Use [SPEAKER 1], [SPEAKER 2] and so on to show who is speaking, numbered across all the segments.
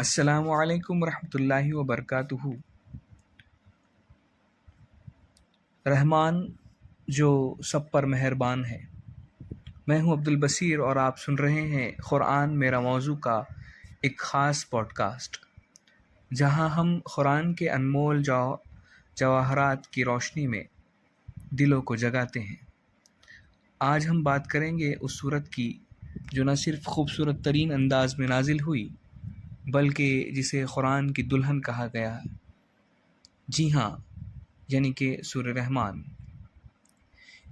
[SPEAKER 1] السلام علیکم ورحمۃ اللہ وبرکاتہ۔ رحمان جو سب پر مہربان ہے۔ میں ہوں عبدالبصیر اور آپ سن رہے ہیں قرآن میرا موضوع کا ایک خاص پوڈ کاسٹ، جہاں ہم قرآن کے انمول جواہرات کی روشنی میں دلوں کو جگاتے ہیں۔ آج ہم بات کریں گے اس سورت کی جو نہ صرف خوبصورت ترین انداز میں نازل ہوئی بلکہ جسے قرآن کی دلہن کہا گیا ہے، جی ہاں، یعنی کہ سورہ رحمان۔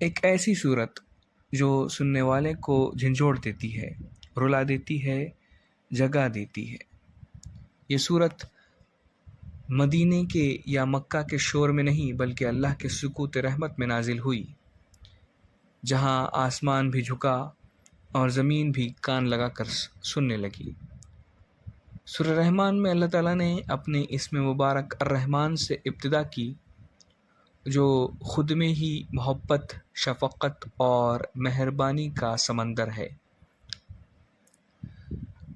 [SPEAKER 1] ایک ایسی سورت جو سننے والے کو جھنجھوڑ دیتی ہے، رلا دیتی ہے، جگا دیتی ہے۔ یہ سورت مدینے کے یا مکہ کے شور میں نہیں بلکہ اللہ کے سکوت رحمت میں نازل ہوئی، جہاں آسمان بھی جھکا اور زمین بھی کان لگا کر سننے لگی۔ سورہ رحمان میں اللہ تعالیٰ نے اپنے اسم مبارک الرحمن سے ابتدا کی، جو خود میں ہی محبت، شفقت اور مہربانی کا سمندر ہے۔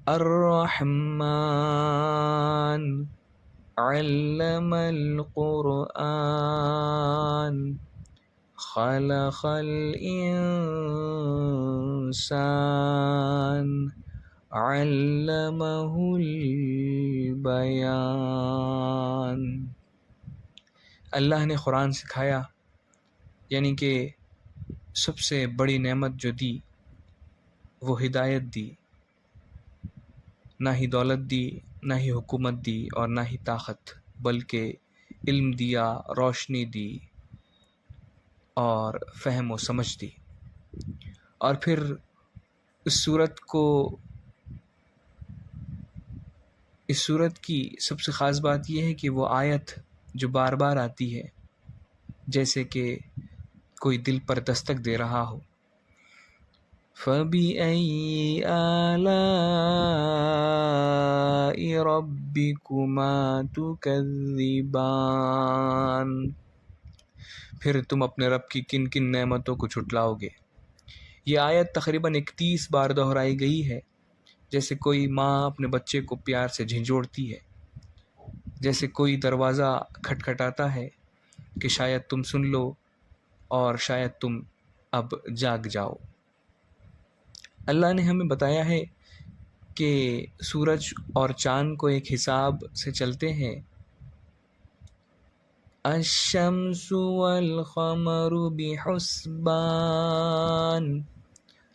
[SPEAKER 1] الرحمن علم القرآن خلق الانسان علمہ البیان۔ اللہ نے قرآن سکھایا، یعنی کہ سب سے بڑی نعمت جو دی وہ ہدایت دی، نہ ہی دولت دی، نہ ہی حکومت دی اور نہ ہی طاقت، بلکہ علم دیا، روشنی دی اور فہم و سمجھ دی۔ اور پھر اس صورت کی سب سے خاص بات یہ ہے کہ وہ آیت جو بار بار آتی ہے، جیسے کہ کوئی دل پر دستک دے رہا ہو، فَبِأَيِّ آلَاءِ رَبِّكُمَا تُكَذِّبَانِ، پھر تم اپنے رب کی کن کن نعمتوں کو جھٹلاؤ گے۔ یہ آیت تقریباً 31 بار دہرائی گئی ہے، جیسے کوئی ماں اپنے بچے کو پیار سے جھنجھوڑتی ہے، جیسے کوئی دروازہ کھٹکھٹاتا ہے کہ شاید تم سن لو اور شاید تم اب جاگ جاؤ۔ اللہ نے ہمیں بتایا ہے کہ سورج اور چاند کو ایک حساب سے چلتے ہیں، الشمس والقمر بحسبان،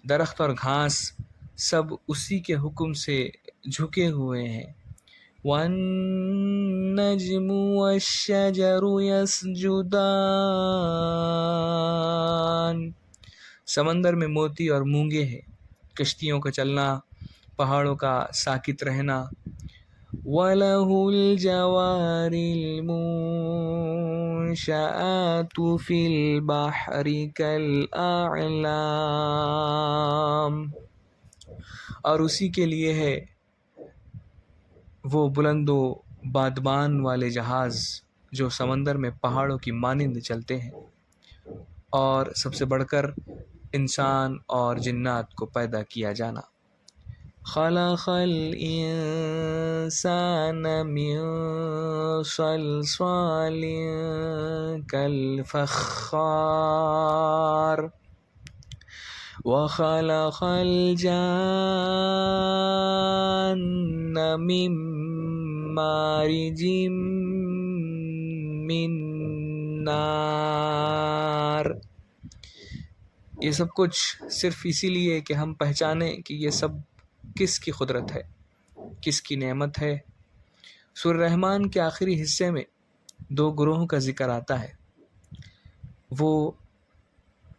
[SPEAKER 1] درخت اور گھاس سب اسی کے حکم سے جھکے ہوئے ہیں، والنجم والشجر يسجدان، سمندر میں موتی اور مونگے ہیں، کشتیوں کا چلنا، پہاڑوں کا ساکت رہنا، وَلَهُ الْجَوَارِ الْمُنشَآتُ فِي الْبَحْرِ كَالْأَعْلَامِ، اور اسی کے لیے ہے وہ بلند و بادبان والے جہاز جو سمندر میں پہاڑوں کی مانند چلتے ہیں، اور سب سے بڑھ کر انسان اور جنات کو پیدا کیا جانا۔ خلق الانسان من صلصال كالفخار وخلق الجان من مارج من نار۔ یہ سب کچھ صرف اسی لیے کہ ہم پہچانیں کہ یہ سب کس کی قدرت ہے، کس کی نعمت ہے۔ سورہ رحمان کے آخری حصے میں 2 گروہوں کا ذکر آتا ہے، وہ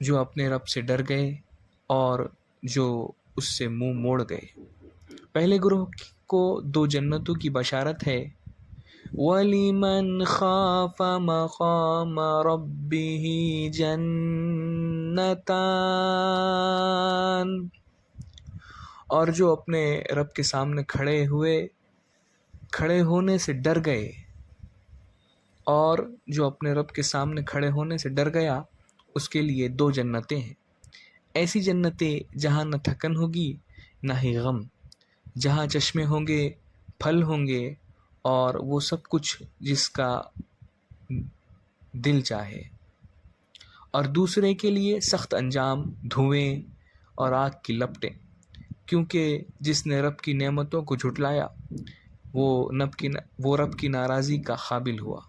[SPEAKER 1] جو اپنے رب سے ڈر گئے اور جو اس سے منہ موڑ گئے۔ پہلے گروہ کو 2 جنتوں کی بشارت ہے، وَلِمَنْ خَافَ مَقَامَ رَبِّهِ جَنَّتَانِ، اور جو اپنے رب کے سامنے کھڑے ہونے سے ڈر گئے، اور جو اپنے رب کے سامنے کھڑے ہونے سے ڈر گیا اس کے لیے 2 جنتیں ہیں۔ ایسی جنتیں جہاں نہ تھکن ہوگی نہ ہی غم، جہاں چشمے ہوں گے، پھل ہوں گے اور وہ سب کچھ جس کا دل چاہے، اور دوسرے کے لیے سخت انجام، دھوئیں اور آگ کی لپٹیں، کیونکہ جس نے رب کی نعمتوں کو جھٹلایا وہ رب کی ناراضی کا قابل ہوا۔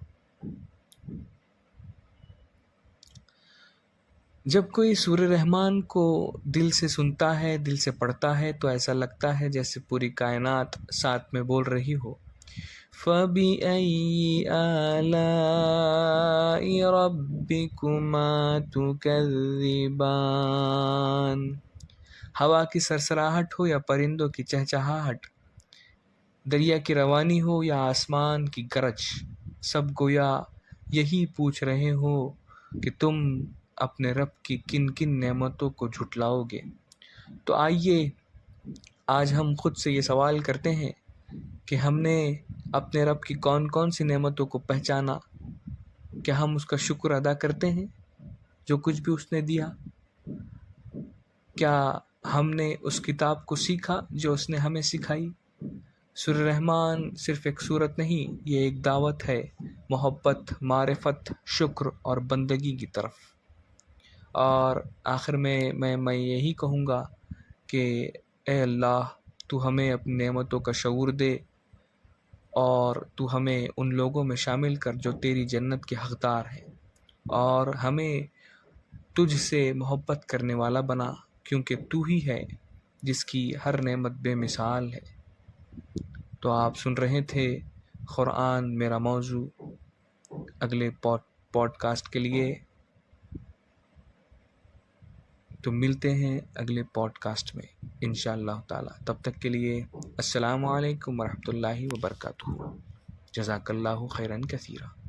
[SPEAKER 1] جب کوئی سورہ رحمان کو دل سے سنتا ہے، دل سے پڑھتا ہے، تو ایسا لگتا ہے جیسے پوری کائنات ساتھ میں بول رہی ہو۔ فَبِأَيِّ آلَاءِ رَبِّكُمَا تُكَذِّبَانِ۔ ہوا کی سرسراہٹ ہو یا پرندوں کی چہچہاہٹ، دریا کی روانی ہو یا آسمان کی گرج، سب گویا یہی پوچھ رہے ہو کہ تم اپنے رب کی کن کن نعمتوں کو جھٹلاؤ گے۔ تو آئیے آج ہم خود سے یہ سوال کرتے ہیں کہ ہم نے اپنے رب کی کون کون سی نعمتوں کو پہچانا؟ کیا ہم اس کا شکر ادا کرتے ہیں جو کچھ بھی اس نے دیا؟ کیا ہم نے اس کتاب کو سیکھا جو اس نے ہمیں سکھائی؟ سورہ رحمان صرف ایک سورت نہیں، یہ ایک دعوت ہے محبت، معرفت، شکر اور بندگی کی طرف۔ اور آخر میں یہی کہوں گا کہ اے اللہ، تو ہمیں اپنی نعمتوں کا شعور دے اور تو ہمیں ان لوگوں میں شامل کر جو تیری جنت کے حقدار ہیں، اور ہمیں تجھ سے محبت کرنے والا بنا، کیونکہ تو ہی ہے جس کی ہر نعمت بے مثال ہے۔ تو آپ سن رہے تھے قرآن میرا موضوع۔ اگلے پوڈ کاسٹ کے لیے تو ملتے ہیں اگلے پوڈ کاسٹ میں انشاءاللہ تعالی۔ تب تک کے لیے السلام علیکم ورحمۃ اللہ وبرکاتہ۔ جزاک اللہ خیرا کثیرا۔